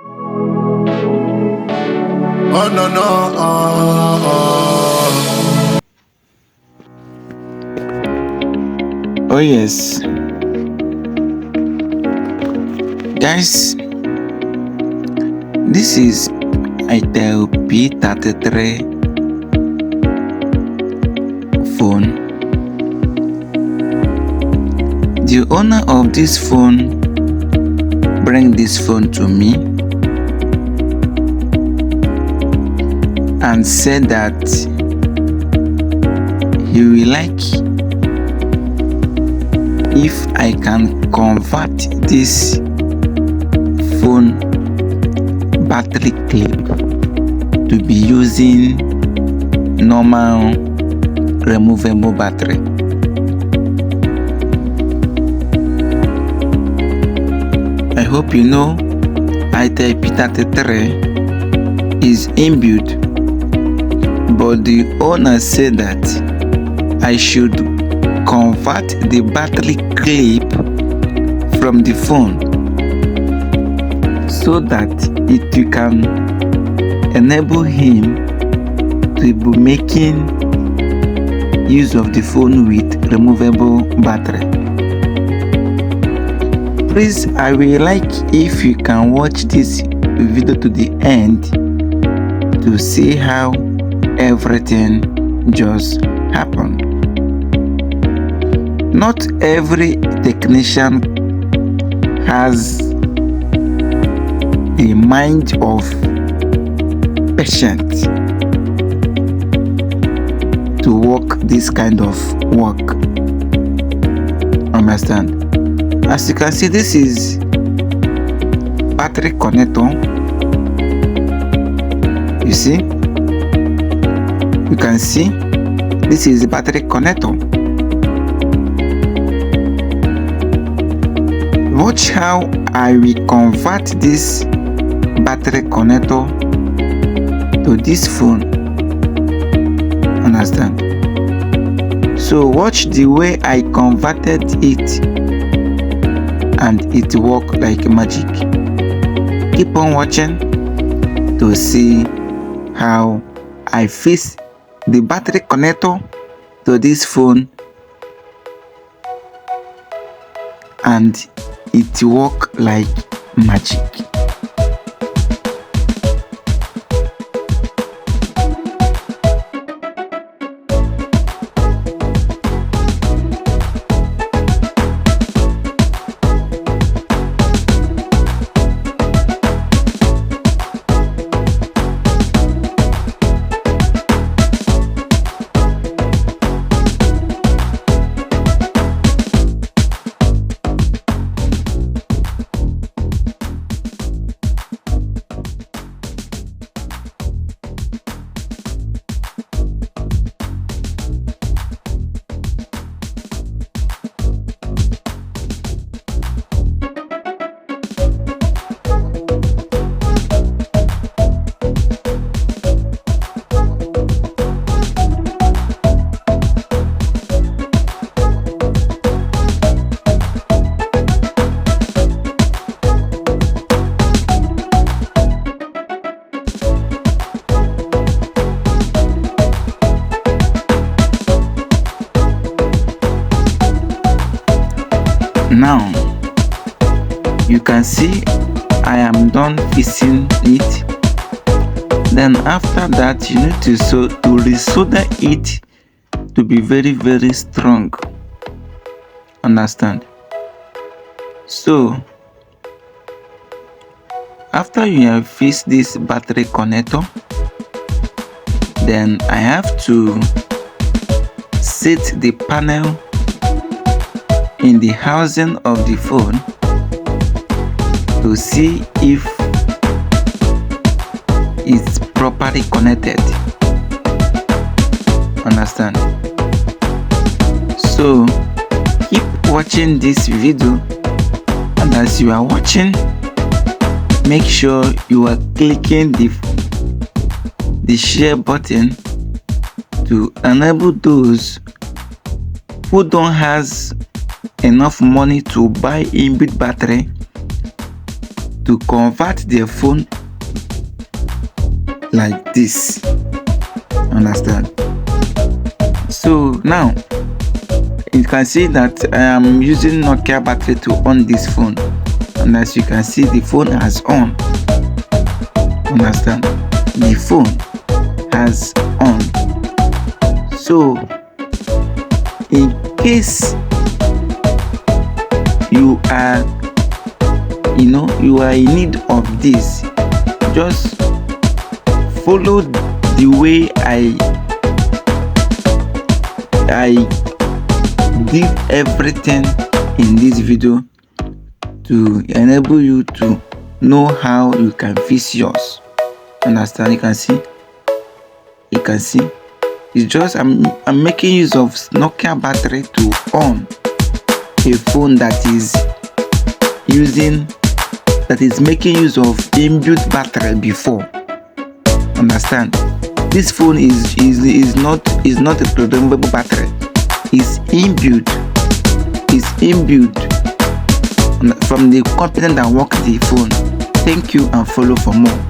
Oh no no. Oh yes, guys, this is Itel P33 phone. The owner of this phone bring this phone to me and said that he will like if I can convert this phone battery clip to be using normal removable battery. I hope you know Itel P33 is inbuilt, but the owner said that I should convert the battery clip from the phone so that it can enable him to be making use of the phone with removable battery. Please, I will like if you can watch this video to the end to see how everything just happened. Not every technician has the mind of patient to work this kind of work. Understand? As you can see, this is battery connector. You see? You can see this is the battery connector. Watch how I will convert this battery connector to this phone. Understand? So watch the way I converted it and it worked like magic. Keep on watching to see how I fix the battery connector to this phone and it worked like magic. Now you can see I am done fixing it. Then after that you need to resolder it to be very strong. Understand? So after you have fixed this battery connector, then I have to set the panel in the housing of the phone to see if it's properly connected. Understand? So keep watching this video, and as you are watching, make sure you are clicking the share button to enable those who don't has enough money to buy inbuilt battery to convert the phone like this. Understand? So now you can see that I am using Nokia battery to on this phone, and as you can see, the phone has on. Understand? The phone has on. So in case you are in need of this, just follow the way I did everything in this video to enable you to know how you can fix yours. Understand? You can see it's just I'm making use of Nokia battery to on a phone that is making use of inbuilt battery before. Understand? This phone is not a programmable battery. It's inbuilt. From the company that work the phone. Thank you and follow for more.